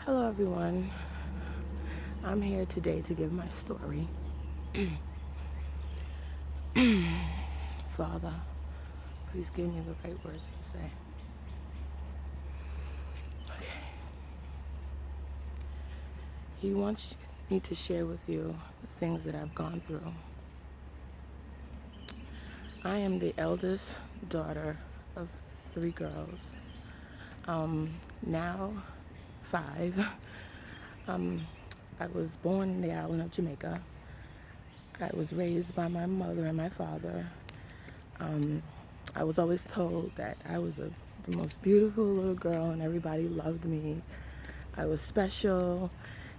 Hello, everyone. I'm here today to give my story. Father, please give me the right words to say. Okay. He wants me to share with you the things that I've gone through. I am the eldest daughter of three girls. Now 5. Um, I was born in the island of Jamaica. I was raised by my mother and my father. I was always told that I was the most beautiful little girl and everybody loved me. I was special,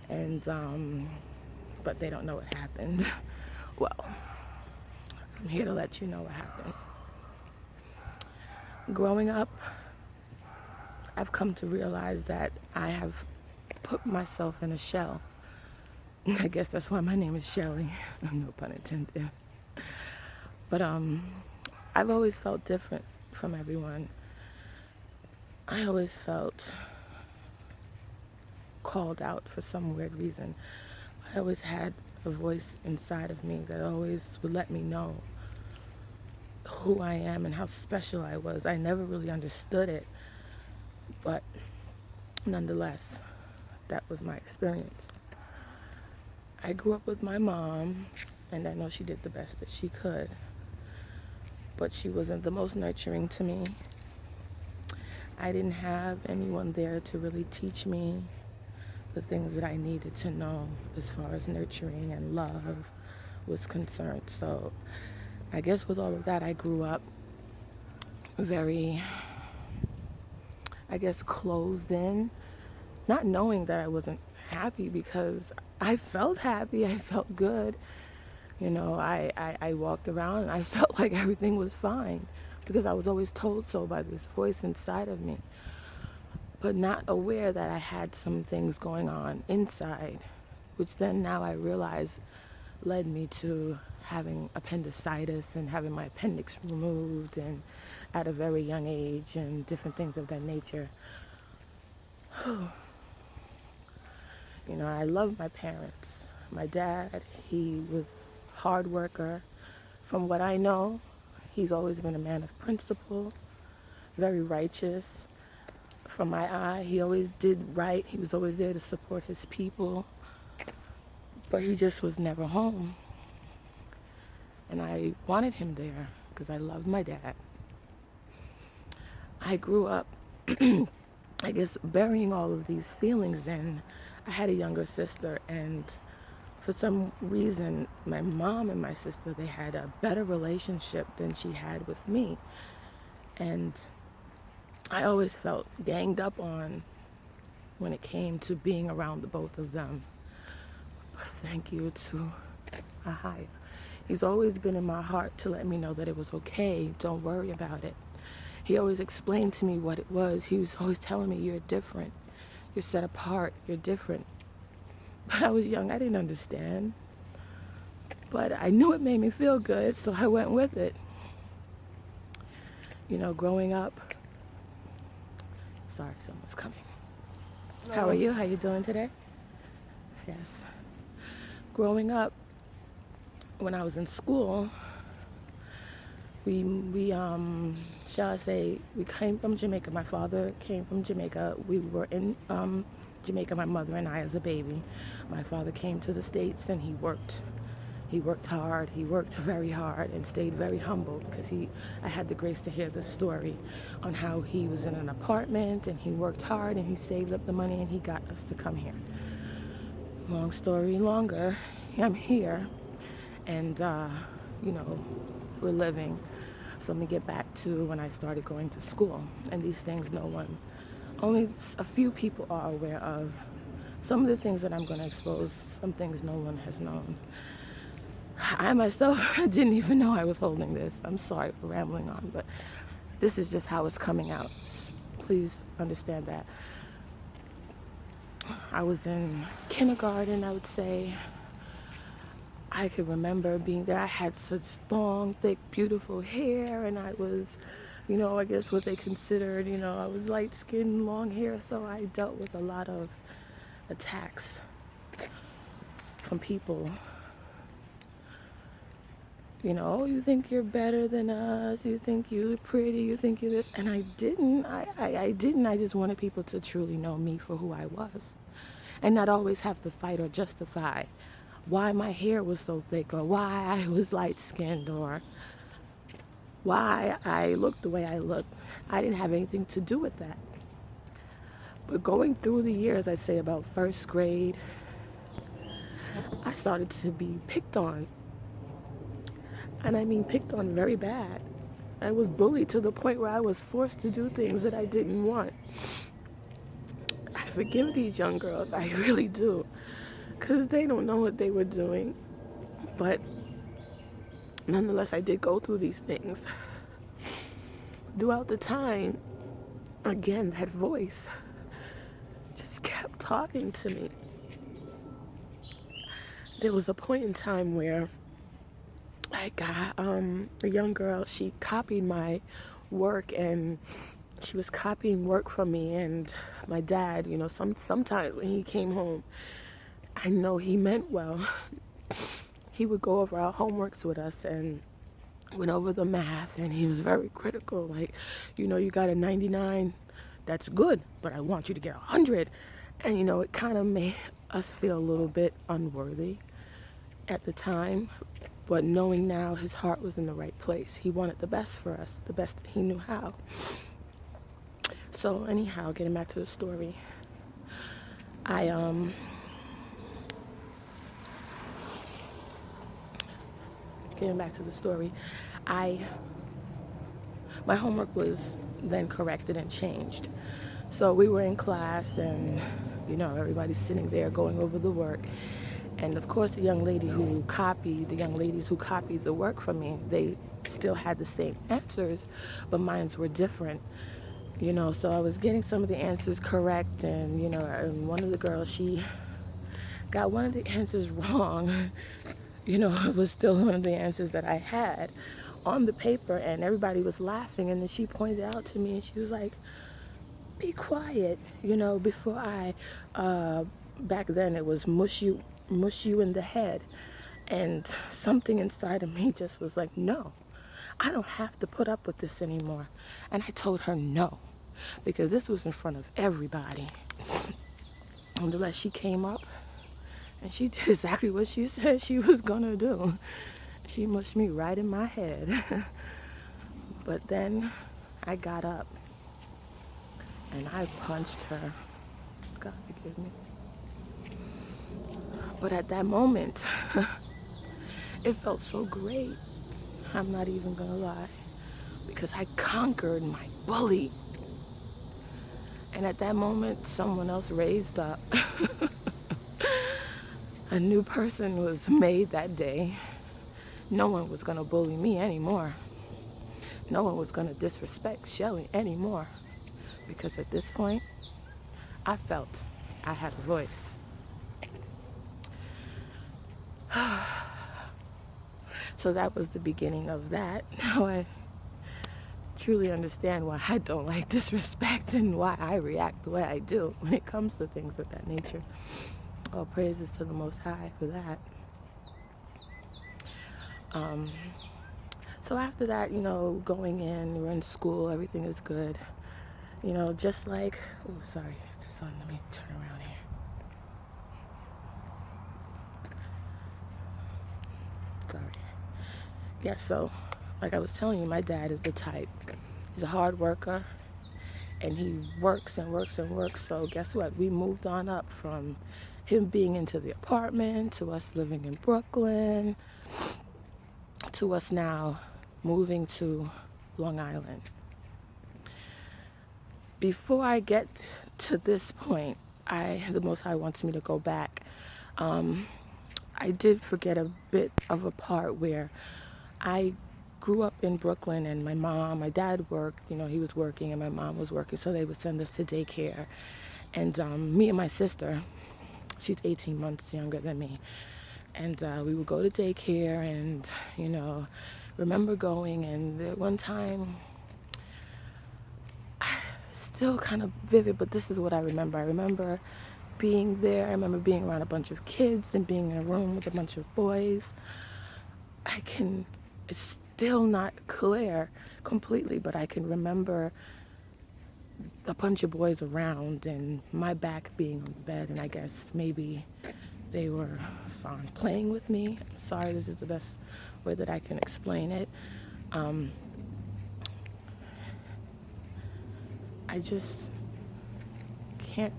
and but they don't know what happened. Well, I'm here to let you know what happened. Growing up, I've come to realize that I have put myself in a shell. I guess that's why my name is Shelly. No pun intended. But I've always felt different from everyone. I always felt called out for some weird reason. I always had a voice inside of me that always would let me know who I am and how special I was. I never really understood it, but nonetheless, that was my experience. I grew up with my mom, and I know she did the best that she could, but she wasn't the most nurturing to me. I didn't have anyone there to really teach me the things that I needed to know as far as nurturing and love was concerned. So I guess with all of that, I grew up very, closed in, not knowing that I wasn't happy, because I felt happy, I felt good. I walked around and I felt like everything was fine because I was always told so by this voice inside of me, but not aware that I had some things going on inside, which then now I realize led me to having appendicitis and having my appendix removed, and at a very young age, and different things of that nature. I love my parents. My dad, he was a hard worker. From what I know, he's always been a man of principle, very righteous. From my eye, he always did right. He was always there to support his people, but he just was never home. And I wanted him there because I loved my dad. I grew up, I guess, burying all of these feelings, and I had a younger sister, and for some reason, my mom and my sister, they had a better relationship than she had with me. And I always felt ganged up on when it came to being around the both of them. But thank you to Ahayah. He's always been in my heart to let me know that it was okay. Don't worry about it. He always explained to me what it was. He was always telling me, you're different. You're set apart. You're different. But I was young. I didn't understand. But I knew it made me feel good, so I went with it. Growing up. Sorry, someone's coming. How are you? How you doing today? Yes. Growing up, when I was in school, we shall I say, we came from Jamaica. My father came from Jamaica. We were in Jamaica, my mother and I, as a baby. My father came to the States and he worked. He worked hard. He worked very hard and stayed very humble, because I had the grace to hear the story on how he was in an apartment and he worked hard and he saved up the money and he got us to come here. Long story longer, I'm here, and we're living. So let me get back to when I started going to school, and these things only a few people are aware of. Some of the things that I'm going to expose, some things no one has known. I myself didn't even know I was holding this. I'm sorry for rambling on, but this is just how it's coming out. Please understand that. I was in kindergarten, I would say. I could remember being there. I had such long, thick, beautiful hair, and I was, I guess what they considered, I was light-skinned, long hair, so I dealt with a lot of attacks from people. You know, oh, you think you're better than us, you think you're pretty, you think you're this. And I didn't. I didn't. I just wanted people to truly know me for who I was. And not always have to fight or justify why my hair was so thick, or why I was light skinned, or why I looked the way I looked. I didn't have anything to do with that. But going through the years, I'd say about first grade, I started to be picked on. And I mean picked on very bad. I was bullied to the point where I was forced to do things that I didn't want. I forgive these young girls, I really do. Because they don't know what they were doing. But nonetheless, I did go through these things. Throughout the time, again, that voice just kept talking to me. There was a point in time where I got a young girl, she copied my work, and she was copying work from me. And my dad, you know, sometimes when he came home, I know he meant well. He would go over our homeworks with us and went over the math, and he was very critical. Like, you know, you got a 99, that's good, but I want you to get 100. And, you know, it kind of made us feel a little bit unworthy at the time. But knowing now his heart was in the right place. He wanted the best for us, the best that he knew how. So anyhow, getting back to the story, my homework was then corrected and changed. So we were in class, and, you know, everybody's sitting there going over the work. And of course, the young ladies who copied the work from me, they still had the same answers, but mine were different. You know, so I was getting some of the answers correct, and, you know, and one of the girls, she got one of the answers wrong. You know, it was still one of the answers that I had on the paper, and everybody was laughing. And then she pointed out to me, and she was like, be quiet. You know, before back then it was mush you in the head. And something inside of me just was like, no, I don't have to put up with this anymore. And I told her no, because this was in front of everybody. Nonetheless, she came up and she did exactly what she said she was gonna do. She mushed me right in my head. But then I got up and I punched her. God forgive me. But at that moment, it felt so great. I'm not even gonna lie, because I conquered my bully. And at that moment, someone else raised up. A new person was made that day. No one was gonna bully me anymore. No one was gonna disrespect Shelly anymore. Because at this point, I felt I had a voice. So that was the beginning of that. Now I truly understand why I don't like disrespect and why I react the way I do when it comes to things of that nature. All praises to the Most High for that. So after that, you know, going in, we're in school, everything is good. You know, just like, oh, sorry, son, let me turn around here. Sorry. Yeah, so, like I was telling you, my dad is the type. He's a hard worker, and he works and works and works. So guess what? We moved on up from him being into the apartment, to us living in Brooklyn, to us now moving to Long Island. Before I get to this point, the Most High wants me to go back. I did forget a bit of a part where I grew up in Brooklyn, and my dad worked, you know, he was working and my mom was working, so they would send us to daycare. And me and my sister, she's 18 months younger than me, and we would go to daycare, and, you know, remember going, and one time, still kind of vivid, but this is what I remember. I remember being there. I remember being around a bunch of kids and being in a room with a bunch of boys. It's still not clear completely, but I can remember a bunch of boys around and my back being on the bed, and I guess maybe they were fine playing with me. I'm sorry, this is the best way that I can explain it. I just can't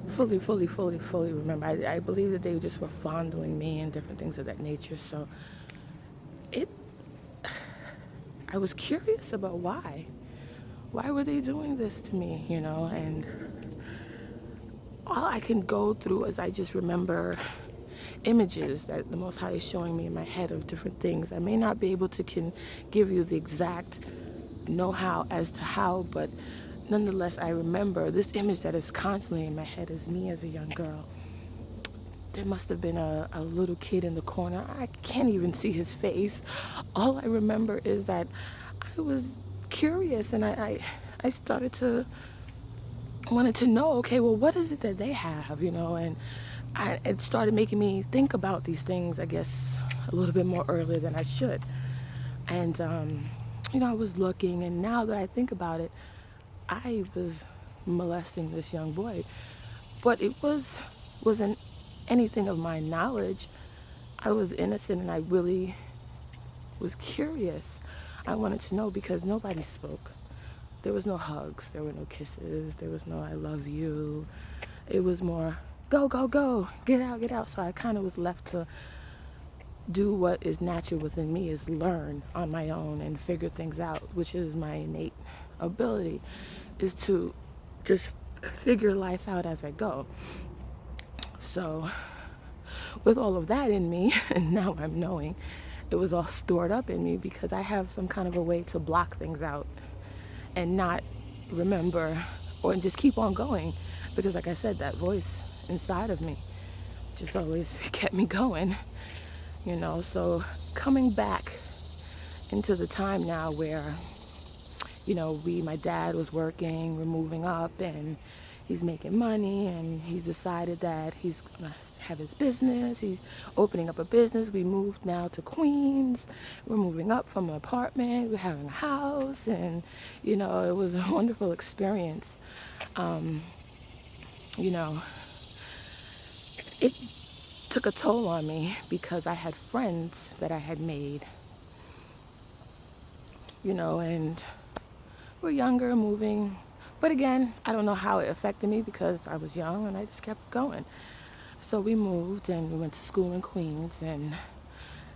fully remember. I believe that they just were fondling me and different things of that nature. So it, I was curious about why. Why were they doing this to me, you know? And all I can go through is I just remember images that the Most High is showing me in my head of different things. I may not be able to give you the exact know-how as to how, but nonetheless, I remember this image that is constantly in my head is me as a young girl. There must have been a little kid in the corner. I can't even see his face. All I remember is that I was curious, and I started to wanted to know, okay, well, what is it that they have, you know? And it started making me think about these things, I guess, a little bit more earlier than I should. And, you know, I was looking, and now that I think about it, I was molesting this young boy. But it wasn't anything of my knowledge. I was innocent, and I really was curious. I wanted to know because nobody spoke. There was no hugs, there were no kisses, there was no I love you. It was more, go, go, go, get out, get out. So I kind of was left to do what is natural within me, is learn on my own and figure things out, which is my innate ability, is to just figure life out as I go. So with all of that in me, and now I'm knowing, it was all stored up in me because I have some kind of a way to block things out and not remember or just keep on going, because like I said, that voice inside of me just always kept me going, you know. So coming back into the time now where, you know, my dad was working, we're moving up, and he's making money, and he's decided that he's gonna have his business. He's opening up a business. We moved now to Queens. We're moving up from an apartment. We're having a house, and you know, it was a wonderful experience. You know, it took a toll on me because I had friends that I had made, you know, and we're younger, moving. But again, I don't know how it affected me because I was young and I just kept going. So we moved and we went to school in Queens, and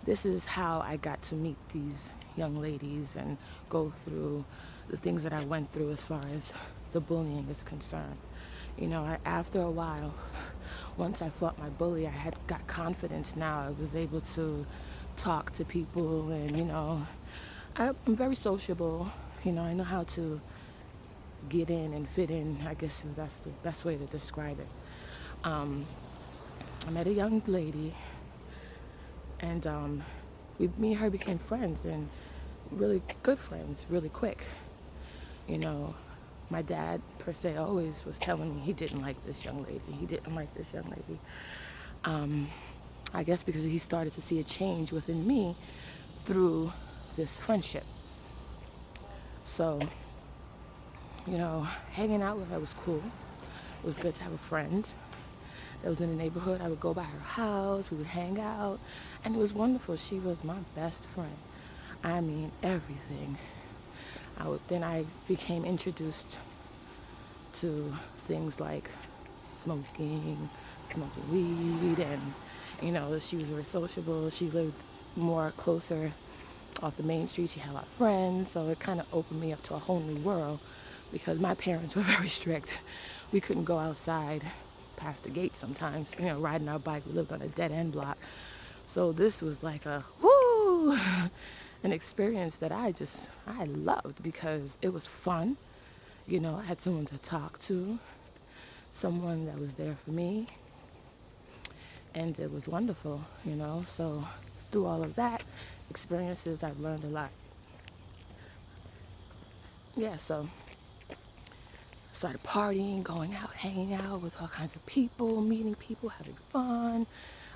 this is how I got to meet these young ladies and go through the things that I went through as far as the bullying is concerned. You know, after a while, once I fought my bully, I had got confidence now. I was able to talk to people, and you know, I'm very sociable. You know, I know how to get in and fit in, I guess if that's the best way to describe it. I met a young lady, and me and her became friends, and really good friends really quick. You know, my dad per se always was telling me he didn't like this young lady. He didn't like this young lady. I guess because he started to see a change within me through this friendship. So, you know, hanging out with her was cool. It was good to have a friend that was in the neighborhood. I would go by her house, we would hang out, and it was wonderful. She was my best friend. I mean, everything. Then I became introduced to things like smoking weed, and you know, she was very sociable. She lived more closer off the main street. She had a lot of friends, so it kind of opened me up to a whole new world because my parents were very strict. We couldn't go outside past the gate sometimes, you know, riding our bike. We lived on a dead end block. So this was like a whoo, an experience that I loved because it was fun. You know, I had someone to talk to, someone that was there for me, and it was wonderful, you know. So through all of that experiences, I've learned a lot. Yeah, so started partying, going out, hanging out with all kinds of people, meeting people, having fun.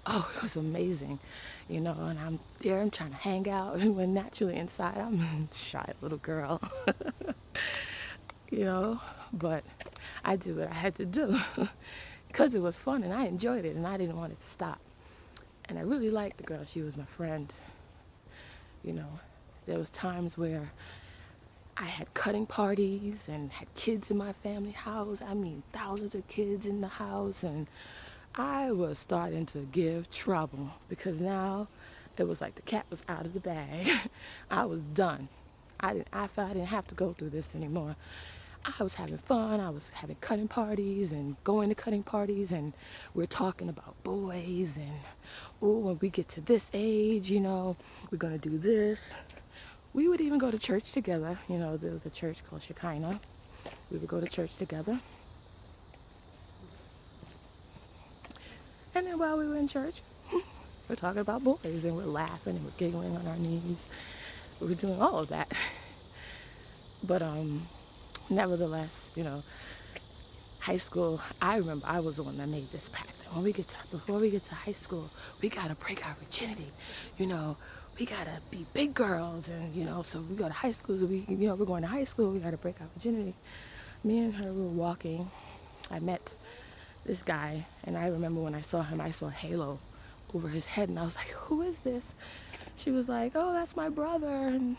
Oh, it was amazing, and I'm there, I'm trying to hang out, and when naturally inside, I'm a shy little girl, you know, but I did what I had to do because it was fun and I enjoyed it and I didn't want it to stop. And I really liked the girl. She was my friend. You know, there was times where I had cutting parties and had kids in my family house. I mean, thousands of kids in the house, and I was starting to give trouble because now it was like the cat was out of the bag. I was done. I felt I didn't have to go through this anymore. I was having fun. I was having cutting parties and going to cutting parties, and we're talking about boys and, oh, when we get to this age, we're gonna do this. We would even go to church together. There was a church called Shekinah. We would go to church together. And then while we were in church, we're talking about boys and we're laughing and we're giggling on our knees. We were doing all of that. But nevertheless, high school, I remember I was the one that made this pact. Before we get to high school, we gotta break our virginity. We gotta be big girls, and so we go to high school. So we're going to high school. We gotta break our virginity. Me and her were walking. I met this guy, and I remember when I saw him, I saw a halo over his head, and I was like, "Who is this?" She was like, "Oh, that's my brother," and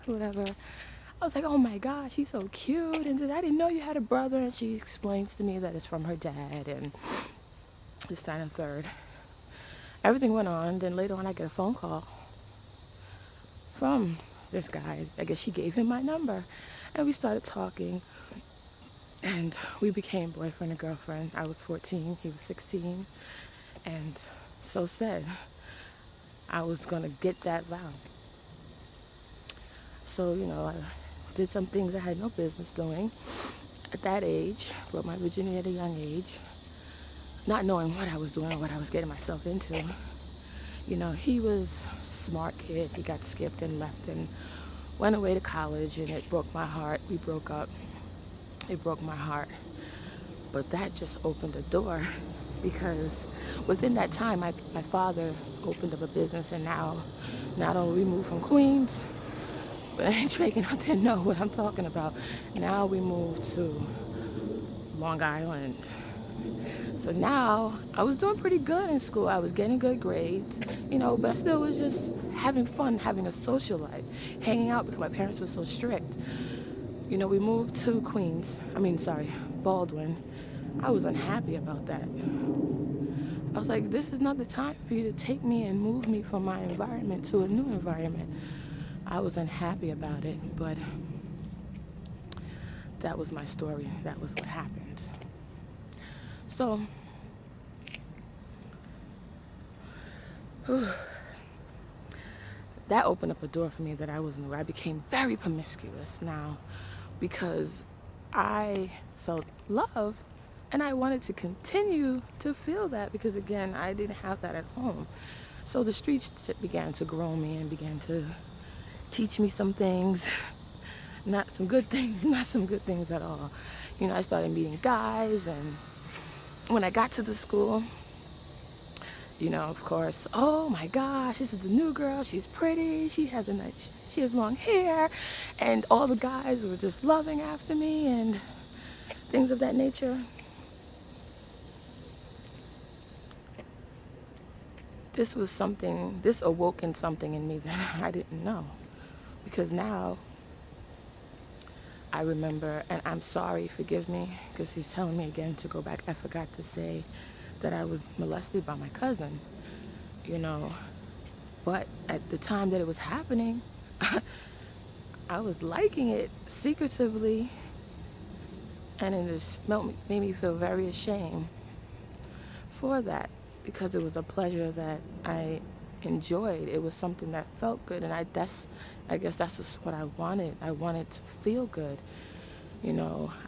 whatever. I was like, "Oh my gosh, he's so cute," and I didn't know you had a brother. And she explains to me that it's from her dad, and this, that, and third. Everything went on. Then later on, I get a phone call from this guy. I guess she gave him my number, and we started talking, and we became boyfriend and girlfriend. I was 14, he was 16, and so said I was gonna get that vow. So I did some things I had no business doing at that age, broke my virginity at a young age, not knowing what I was doing or what I was getting myself into. He was a smart kid. He got skipped and left and went away to college, and it broke my heart. We broke up. It broke my heart. But that just opened a door, because within that time, my father opened up a business, and now not only we moved from Queens, but Jamaican out there know what I'm talking about. Now we moved to Long Island. So now I was doing pretty good in school. I was getting good grades, but I still was just having fun, having a social life, hanging out because my parents were so strict. We moved to Baldwin. I was unhappy about that. I was like, this is not the time for you to take me and move me from my environment to a new environment. I was unhappy about it, but that was my story. That was what happened. So, that opened up a door for me that I wasn't aware. I became very promiscuous now because I felt love, and I wanted to continue to feel that because, again, I didn't have that at home. So the streets began to grow me and began to teach me some things, not some good things at all. I started meeting guys, and when I got to the school, of course, oh my gosh, this is the new girl. She's pretty. She has long hair, and all the guys were just loving after me and things of that nature. This awoken something in me that I didn't know, because now I remember, and I'm sorry, forgive me, because he's telling me again to go back. I forgot to say that I was molested by my cousin, but at the time that it was happening, I was liking it secretively, and it just made me feel very ashamed for that, because it was a pleasure that I enjoyed. It was something that felt good, and I guess that's just what I wanted. I wanted to feel good.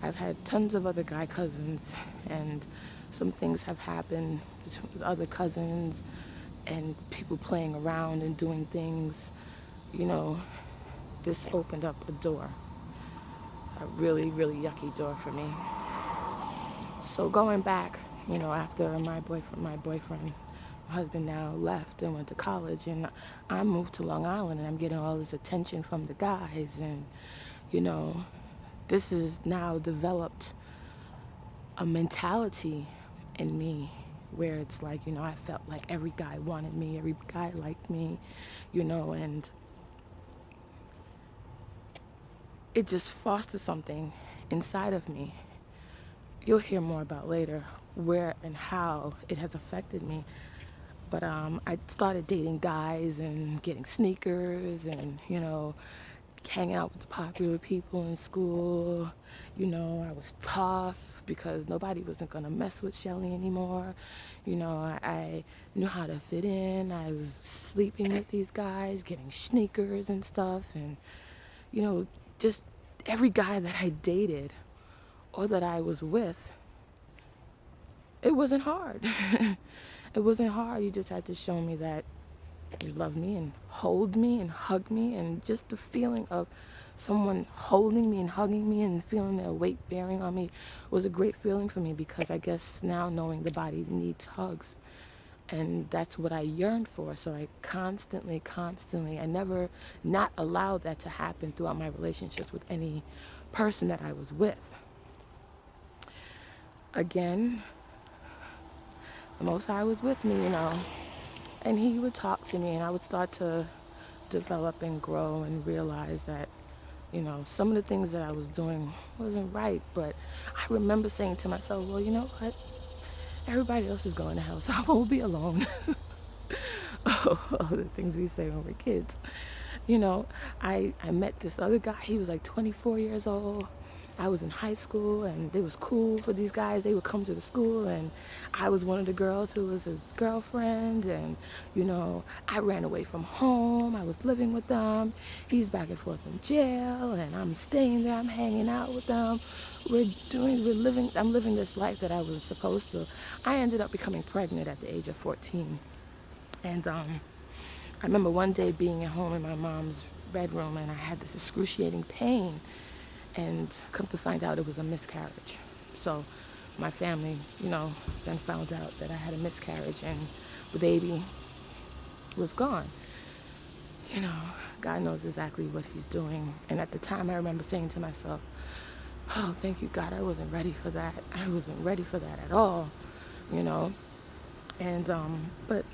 I've had tons of other guy cousins, and some things have happened with other cousins and people playing around and doing things. This opened up a door. a really, really yucky door for me. So going back, after my husband now left and went to college, and I moved to Long Island, and I'm getting all this attention from the guys, and you know, this has now developed a mentality in me where it's like, I felt like every guy wanted me, every guy liked me, and it just fostered something inside of me. You'll hear more about later where and how it has affected me. But I started dating guys and getting sneakers and, hanging out with the popular people in school. I was tough because nobody wasn't going to mess with Shelly anymore. I knew how to fit in. I was sleeping with these guys, getting sneakers and stuff. And, just every guy that I dated or that I was with, it wasn't hard. It wasn't hard. You just had to show me that you loved me and hold me and hug me, and just the feeling of someone holding me and hugging me and feeling their weight bearing on me was a great feeling for me, because I guess now knowing the body needs hugs, and that's what I yearned for. So I constantly, I never not allowed that to happen throughout my relationships with any person that I was with. Again, the Most High was with me, and he would talk to me, and I would start to develop and grow and realize that, some of the things that I was doing wasn't right. But I remember saying to myself, well, you know what? Everybody else is going to hell, so I won't be alone. Oh, the things we say when we're kids. I met this other guy. He was like 24 years old. I was in high school, and it was cool for these guys. They would come to the school, and I was one of the girls who was his girlfriend. And, I ran away from home. I was living with them. He's back and forth in jail, and I'm staying there. I'm hanging out with them. I'm living this life that I was supposed to. I ended up becoming pregnant at the age of 14. And I remember one day being at home in my mom's bedroom, and I had this excruciating pain, and come to find out it was a miscarriage. So my family, then found out that I had a miscarriage, and the baby was gone. God knows exactly what he's doing. And at the time, I remember saying to myself, oh, thank you, God, I wasn't ready for that. I wasn't ready for that at all, And, but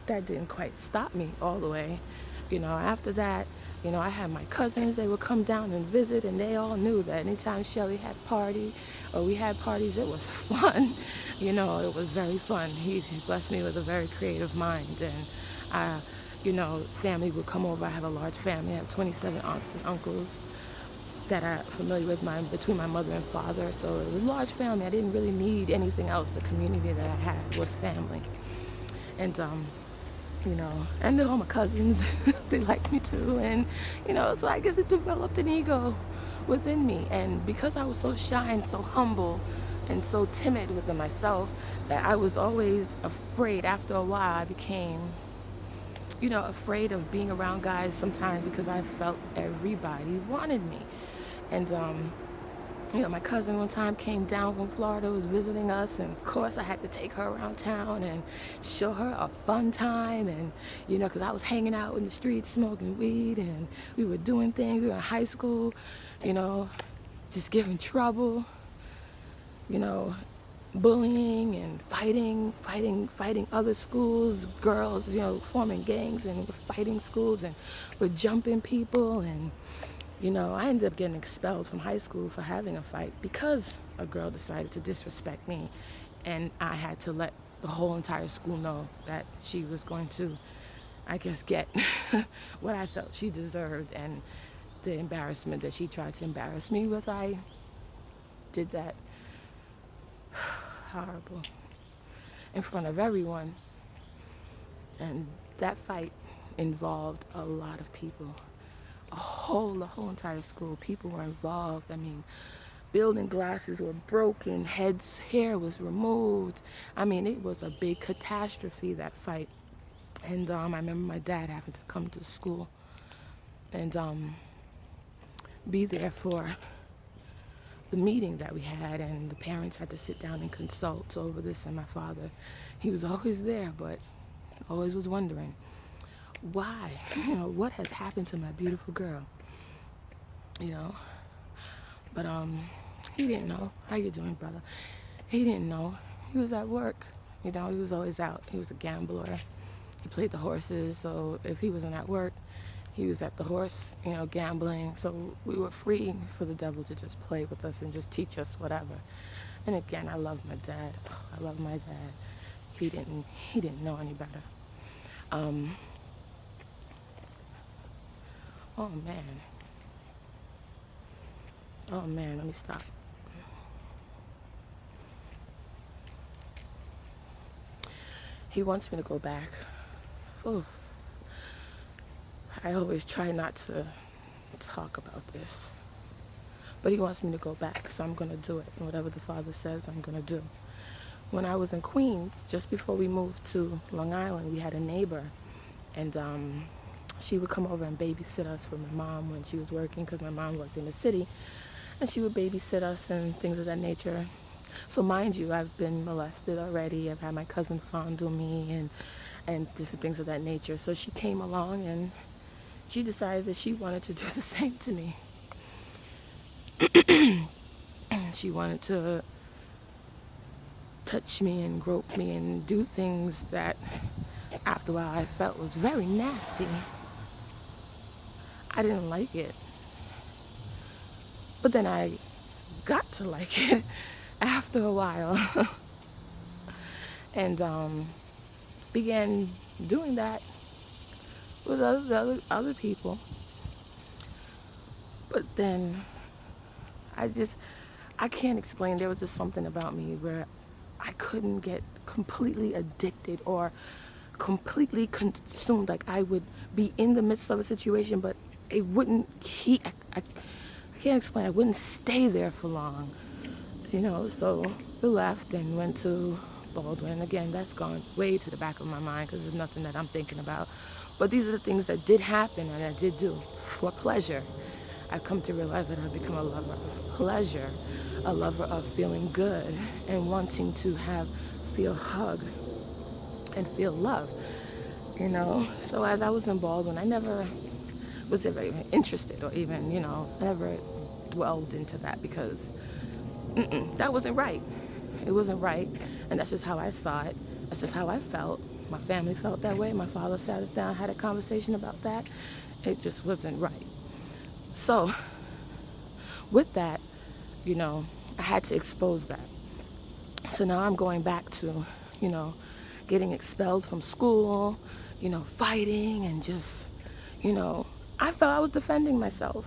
that didn't quite stop me all the way. After that, I had my cousins. They would come down and visit, and they all knew that anytime Shelly had party or we had parties, it was fun. It was very fun. He blessed me with a very creative mind, and family would come over. I have a large family. I have 27 aunts and uncles that are familiar with between my mother and father. So it was a large family. I didn't really need anything else. The community that I had was family. And and all my cousins, they liked me too. And, so I guess it developed an ego within me. And because I was so shy and so humble and so timid within myself, that I was always afraid. After a while, I became, afraid of being around guys sometimes, because I felt everybody wanted me. And, my cousin one time came down from Florida, was visiting us, and of course I had to take her around town and show her a fun time. And, because I was hanging out in the streets smoking weed, and we were doing things. We were in high school, just giving trouble, bullying and fighting other schools, girls, forming gangs, and we're fighting schools, and we're jumping people. And I ended up getting expelled from high school for having a fight because a girl decided to disrespect me, and I had to let the whole entire school know that she was going to, I guess, get what I felt she deserved. And the embarrassment that she tried to embarrass me with, I did that horrible in front of everyone. And that fight involved a lot of people. The whole entire school. People were involved. I mean, building glasses were broken, hair was removed. I mean, it was a big catastrophe, that fight. And I remember my dad having to come to school and be there for the meeting that we had, and the parents had to sit down and consult over this, and my father, he was always there, but always was wondering why, what has happened to my beautiful girl, you know. But he didn't know. How you doing, brother? He didn't know. He was at work. He was always out. He was a gambler. He played the horses, so if he wasn't at work, he was at the horse, gambling. So we were free for the devil to just play with us and just teach us whatever. And again, I love my dad. I love my dad. He didn't know any better. Oh man. Oh man, let me stop. He wants me to go back. Oh, I always try not to talk about this. But he wants me to go back, so I'm going to do it. And whatever the Father says, I'm going to do. When I was in Queens, just before we moved to Long Island, we had a neighbor. And she would come over and babysit us for my mom when she was working, because my mom worked in the city. And she would babysit us and things of that nature. So mind you, I've been molested already. I've had my cousin fondle me and different things of that nature. So she came along and she decided that she wanted to do the same to me. She wanted to touch me and grope me and do things that after a while I felt was very nasty. I didn't like it. But then I got to like it after a while. And began doing that with other people. But then I can't explain. There was just something about me where I couldn't get completely addicted or completely consumed. Like I would be in the midst of a situation, but it wouldn't I can't explain. I wouldn't stay there for long, So we left and went to Baldwin. Again, that's gone way to the back of my mind because there's nothing that I'm thinking about. But these are the things that did happen and I did do for pleasure. I've come to realize that I've become a lover of pleasure, a lover of feeling good and wanting to feel hugged and feel love, So as I was in Baldwin, I never was ever even interested or even, I never dwelled into that because that wasn't right. It wasn't right, and that's just how I saw it. That's just how I felt. My family felt that way. My father sat us down, had a conversation about that. It just wasn't right. So with that, I had to expose that. So now I'm going back to, getting expelled from school, fighting and just, I felt I was defending myself,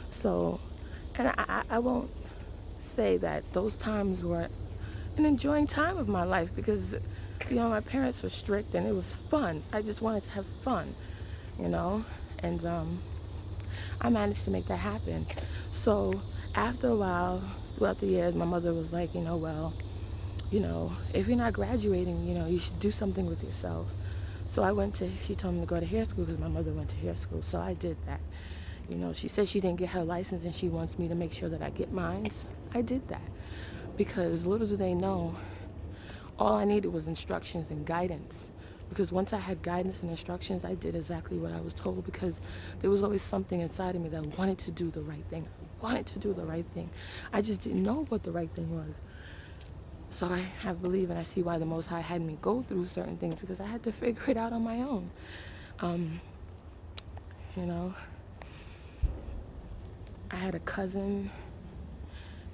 So, and I won't say that those times were an enjoying time of my life because, my parents were strict and it was fun. I just wanted to have fun, and I managed to make that happen. So after a while, throughout the years, my mother was like, well, if you're not graduating, you should do something with yourself. So she told me to go to hair school because my mother went to hair school. So I did that. She said she didn't get her license and she wants me to make sure that I get mine. I did that because little do they know, all I needed was instructions and guidance. Because once I had guidance and instructions, I did exactly what I was told because there was always something inside of me that wanted to do the right thing. I wanted to do the right thing. I just didn't know what the right thing was. So I believe and I see why the Most High had me go through certain things because I had to figure it out on my own. I had a cousin,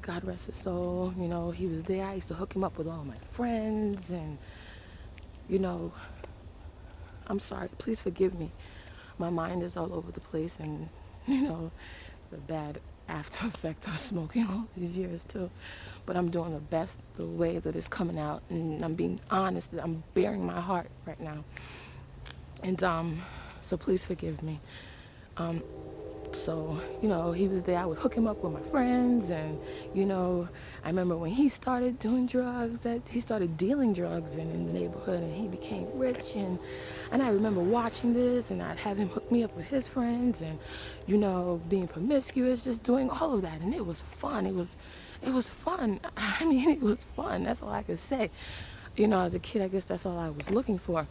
God rest his soul, he was there. I used to hook him up with all my friends and, I'm sorry, please forgive me. My mind is all over the place and, it's a bad after effect of smoking all these years too. But I'm doing the best the way that it's coming out and I'm being honest. I'm bearing my heart right now. And so please forgive me. So, he was there. I would hook him up with my friends. And, I remember when he started doing drugs, that he started dealing drugs in the neighborhood, and he became rich. And I remember watching this, and I'd have him hook me up with his friends and, being promiscuous, just doing all of that. And it was fun. It was fun. I mean, it was fun. That's all I could say. As a kid, I guess that's all I was looking for,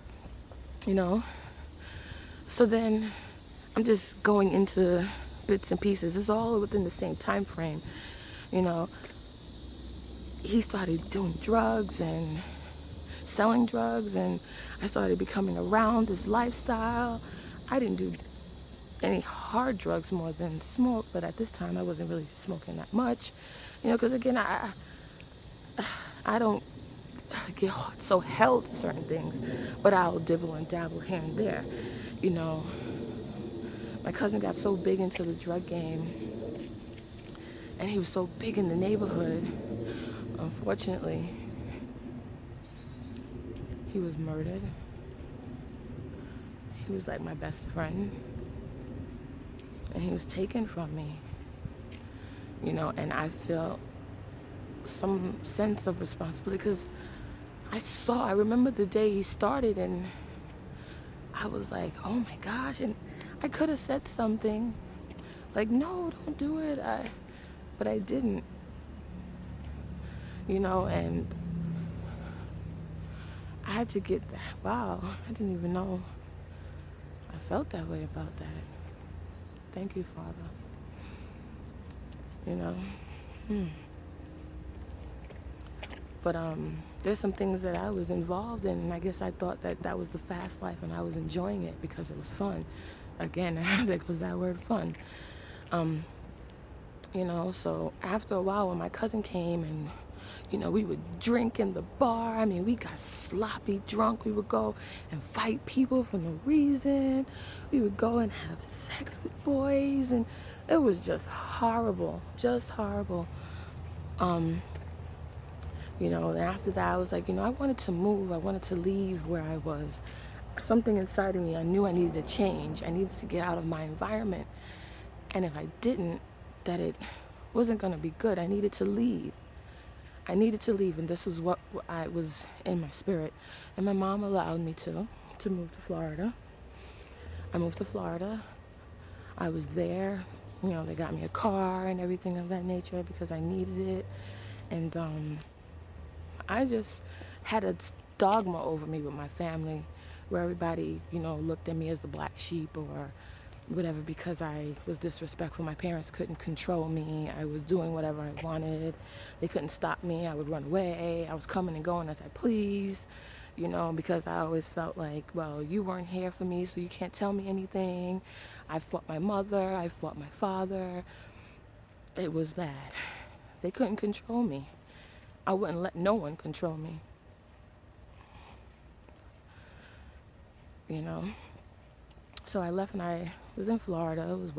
you know. So then I'm just going into bits and pieces. It's all within the same time frame, you know. He started doing drugs and selling drugs, and I started becoming around this lifestyle. I didn't do any hard drugs more than smoke, but at this time I wasn't really smoking that much, because again, I don't get so held to certain things, but I'll dibble and dabble here and there, you know. My cousin got so big into the drug game, and he was so big in the neighborhood. Unfortunately, he was murdered. He was like my best friend, and he was taken from me, and I felt some sense of responsibility because I remember the day he started, and I was like, oh my gosh, and I could have said something like, no, don't do it, but I didn't, and I had to get that. Wow, I didn't even know I felt that way about that. Thank you, Father. But there's some things that I was involved in, and I guess I thought that was the fast life, and I was enjoying it because it was fun. Again, there goes that word, fun. So after a while, when my cousin came and, we would drink in the bar. I mean, we got sloppy drunk. We would go and fight people for no reason. We would go and have sex with boys, and it was just horrible, just horrible. And after that, I was like, I wanted to move. I wanted to leave where I was. Something inside of me, I knew I needed to change. I needed to get out of my environment. And if I didn't, that it wasn't going to be good. I needed to leave. And this was what I was in my spirit. And my mom allowed me to move to Florida. I moved to Florida. I was there. They got me a car and everything of that nature because I needed it. And I just had a dogma over me with my family where everybody, looked at me as the black sheep or whatever because I was disrespectful. My parents couldn't control me. I was doing whatever I wanted. They couldn't stop me. I would run away. I was coming and going as I pleased, because I always felt like, well, you weren't here for me, so you can't tell me anything. I fought my mother. I fought my father. It was bad. They couldn't control me. I wouldn't let no one control me. So I left and I was in Florida. It was